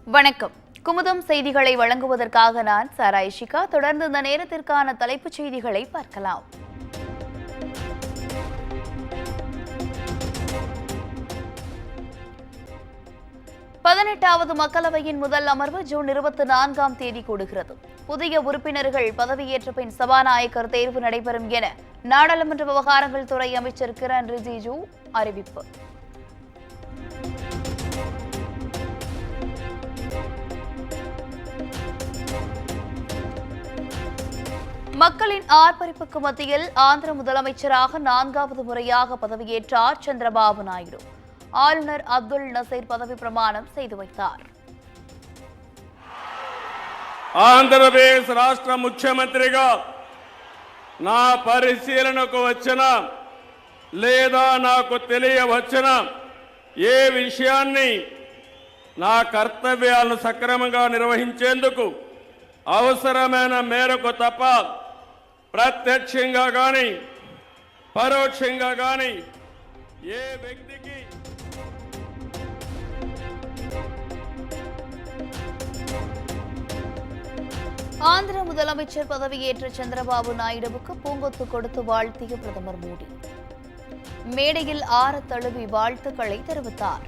வணக்கம். குமுதம் செய்திகளை வழங்குவதற்காக நான் சாராயிஷிகா. தொடர்ந்து இந்த நேரத்திற்கான தலைப்புச் செய்திகளை பார்க்கலாம். பதினெட்டாவது மக்களவையின் முதல் அமர்வு ஜூன் 24ஆம் தேதி கூடுகிறது. புதிய உறுப்பினர்கள் பதவியேற்ற பின் சபாநாயகர் தேர்வு நடைபெறும் என நாடாளுமன்ற விவகாரங்கள் துறை அமைச்சர் கிரண் ரிஜிஜு அறிவிப்பு. மக்களின் ஆர்ப்பரிப்புக்கு மத்தியில் ஆந்திர முதலமைச்சராக 4வது முறையாக பதவியேற்றார் சந்திரபாபு நாயுடு. ஆளுநர் அப்துல் நசீர் பதவி பிரமாணம் செய்து வைத்தார். ఆంధ్రప్రదేశ్ రాష్ట్ర ముఖ్యమంత్రిగా నా పరిశీలనకు వచ్చిన లేదా నాకు తెలియవచ్చిన ఏ విషయాన్ని నా కర్తవ్యాలను సక్రమంగా నిర్వహించేందుకు అవసరమైన మేరకు తప్ప ప్రత్యక్షంగా కానీ పరోక్షంగా కానీ ఏ వ్యక్తికి ஆந்திர முதலமைச்சர் பதவியேற்ற சந்திரபாபு நாயுடுவுக்கு பூங்கொத்து கொடுத்து வாழ்த்திய பிரதமர் மோடி மேடையில் ஆற தழுவி வாழ்த்துக்களை தெரிவித்தார்.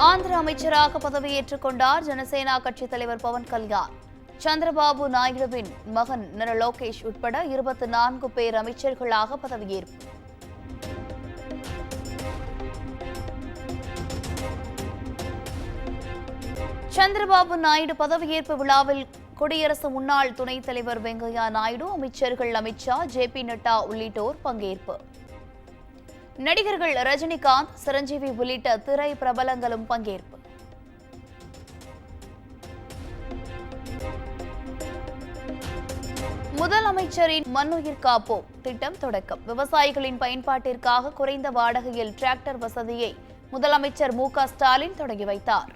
ஆந்திர அமைச்சராக பதவியேற்றுக் கொண்டார் ஜனசேனா கட்சித் தலைவர் பவன் கல்யாண். சந்திரபாபு நாயுடுவின் மகன் லோகேஷ் உட்பட 24 பேர் அமைச்சர்களாக பதவியேற்பு. சந்திரபாபு நாயுடு பதவியேற்பு விழாவில் குடியரசு முன்னாள் துணைத் தலைவர் வெங்கையா நாயுடு, அமைச்சர்கள் அமித் ஷா, ஜே.பி. நட்டா உள்ளிட்டோர் பங்கேற்பு. நடிகர்கள் ரஜினிகாந்த், சிரஞ்சீவி உள்ளிட்ட திரை பிரபலங்களும் பங்கேற்பு. முதலமைச்சரின் மண்ணுயிர் காப்போம் திட்டம் தொடக்கம். விவசாயிகளின் பயன்பாட்டிற்காக குறைந்த வாடகையில் டிராக்டர் வசதியை முதலமைச்சர் மு.க. ஸ்டாலின் தொடங்கி வைத்தார்.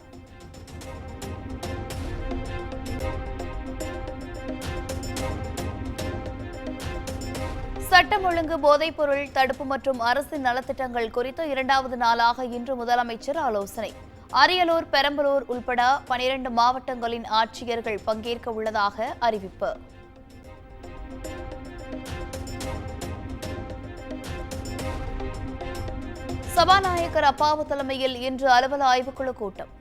சட்டம் ஒழுங்கு, போதைப்பொருள் தடுப்பு மற்றும் அரசின் நலத்திட்டங்கள் குறித்து 2வது நாளாக இன்று முதலமைச்சர் ஆலோசனை. அரியலூர், பெரம்பலூர் உள்பட 12 மாவட்டங்களின் ஆட்சியர்கள் பங்கேற்க உள்ளதாக அறிவிப்பு. சபாநாயகர் அப்பாவு தலைமையில் இன்று அலுவல் ஆய்வுக்குழு கூட்டம்.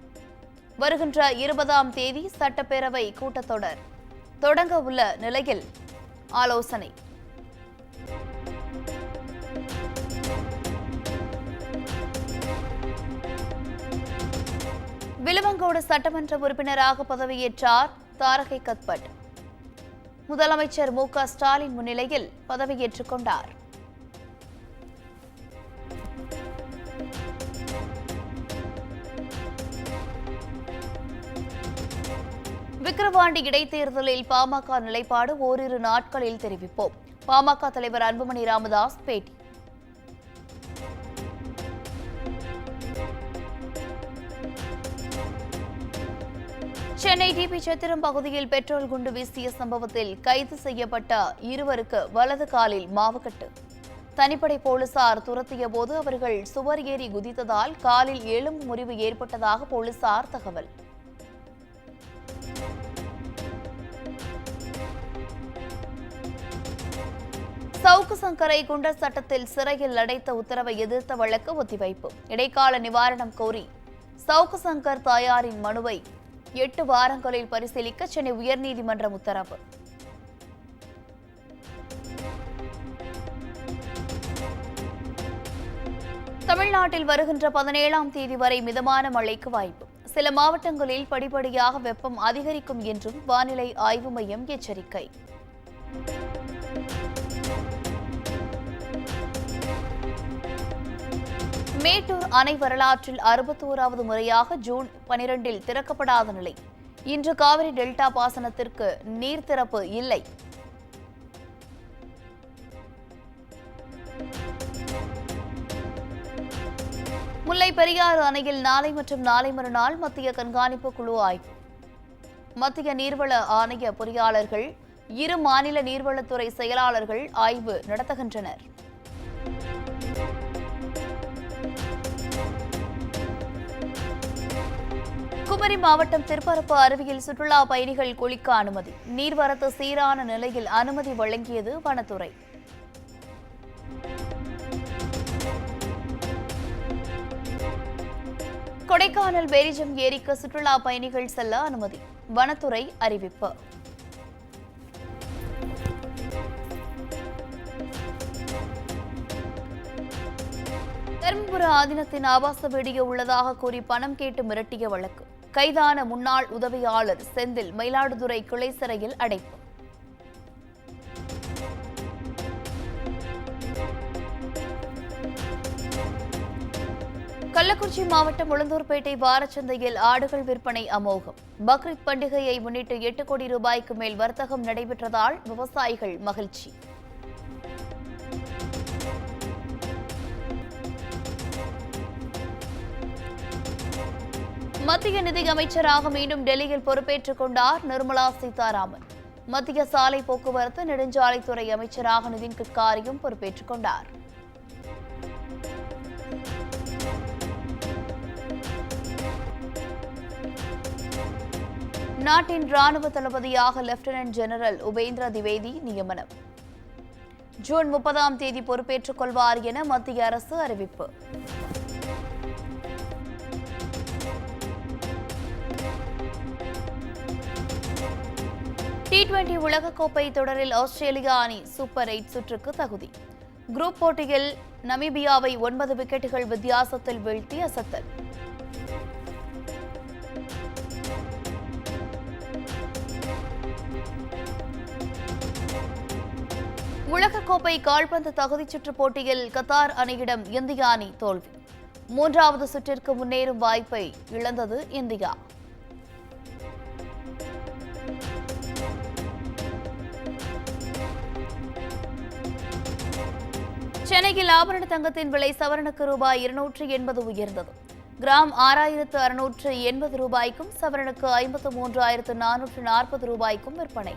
வருகின்ற 20ஆம் தேதி சட்டப்பேரவை கூட்டத்தொடர் தொடங்க உள்ள நிலையில் ஆலோசனை. விலுவங்கோடு சட்டமன்ற உறுப்பினராக பதவியேற்றார் தாரகை கத்பட். முதலமைச்சர் மு.க. ஸ்டாலின் முன்னிலையில் பதவியேற்றுக் கொண்டார். விக்கிரவாண்டி இடைத்தேர்தலில் பாமக நிலைப்பாடு ஓரிரு நாட்களில் தெரிவிப்போம். பாமக தலைவர் அன்புமணி ராமதாஸ் பேட்டி. சென்னை டிபி சத்திரம் பகுதியில் பெட்ரோல் குண்டு வீசிய சம்பவத்தில் கைது செய்யப்பட்ட 2 வலது காலில் மாவுக்கட்டு. தனிப்படை போலீசார் துரத்திய போது அவர்கள் சுவர் ஏறி குதித்ததால் காலில் எலும்பு முறிவு ஏற்பட்டதாக போலீசார் தகவல். சவுக்கு சங்கரை குண்டர் சட்டத்தில் சிறையில் அடைத்த உத்தரவை எதிர்த்த வழக்கு ஒத்திவைப்பு. இடைக்கால நிவாரணம் கோரி சவுக்கு சங்கர் தாயாரின் மனுவை 8 வாரங்களில் பரிசீலிக்க சென்னை உயர்நீதிமன்றம் உத்தரவு. தமிழ்நாட்டில் வருகின்ற 17ஆம் தேதி வரை மிதமான மழைக்கு வாய்ப்பு. சில மாவட்டங்களில் படிப்படியாக வெப்பம் அதிகரிக்கும் என்றும் வானிலை ஆய்வு மையம் எச்சரிக்கை. மேட்டூர் அணை வரலாற்றில் 61வது முறையாக ஜூன் 12இல் திறக்கப்படாத நிலை. இன்று காவிரி டெல்டா பாசனத்திற்கு நீர் திறப்பு இல்லை. முல்லை பெரியாறு அணையில் நாளை மற்றும் நாளை மறுநாள் மத்திய கண்காணிப்பு குழு ஆய்வு. மத்திய நீர்வள ஆணைய பொறியாளர்கள், இரு மாநில நீர்வளத்துறை செயலாளர்கள் ஆய்வு நடத்துகின்றனர். குமரி மாவட்டம் திருப்பரப்பு அருவியில் சுற்றுலா பயணிகள் குளிக்க அனுமதி. நீர்வரத்து சீரான நிலையில் அனுமதி வழங்கியது வனத்துறை. கொடைக்கானல் பேரிஜம் ஏரிக்கு சுற்றுலா பயணிகள் செல்ல அனுமதி. வனத்துறை அறிவிப்பு. தருமபுர ஆதீனத்தின் ஆபாச வீடியோ உள்ளதாக கூறி பணம் கேட்டு மிரட்டிய வழக்கு. கைதான முன்னாள் உதவியாளர் செந்தில் மயிலாடுதுறை கிளை சிறையில் அடைப்பு. கள்ளக்குறிச்சி மாவட்டம் உளுந்தூர்பேட்டை வாரச்சந்தையில் ஆடுகள் விற்பனை அமோகம். பக்ரீத் பண்டிகையை முன்னிட்டு 8 கோடி ரூபாய்க்கு மேல் வர்த்தகம் நடைபெற்றதால் விவசாயிகள் மகிழ்ச்சி. மத்திய நிதி அமைச்சராக மீண்டும் டெல்லியில் பொறுப்பேற்றுக் கொண்டார் நிர்மலா சீதாராமன். மத்திய சாலை போக்குவரத்து நெடுஞ்சாலைத்துறை அமைச்சராக நிதின் கட்காரியும் பொறுப்பேற்றுக் கொண்டார். நாட்டின் ராணுவ தளபதியாக லெப்டினன்ட் ஜெனரல் உபேந்திர திவேதி நியமனம். ஜூன் 30ஆம் தேதி பொறுப்பேற்றுக் கொள்வார் என மத்திய அரசு அறிவிப்பு. T20 உலகக்கோப்பை தொடரில் ஆஸ்திரேலியா அணி சூப்பர் 8 சுற்றுக்கு தகுதி. குரூப் போட்டியில் நமீபியாவை 9 விக்கெட்டுகள் வித்தியாசத்தில் வீழ்த்தி அசத்தல். உலகக்கோப்பை கால்பந்து தகுதிச் சுற்று போட்டியில் கத்தார் அணியிடம் இந்திய அணி தோல்வி. 3வது சுற்றிற்கு முன்னேறும் வாய்ப்பை இழந்தது இந்தியா. சென்னையில் ஆபரண தங்கத்தின் விலை சவரனுக்கு ரூபாய் 280 உயர்ந்தது. கிராம் 6680 ரூபாய்க்கும் சவரனுக்கு 53,440 ரூபாய்க்கும் விற்பனை.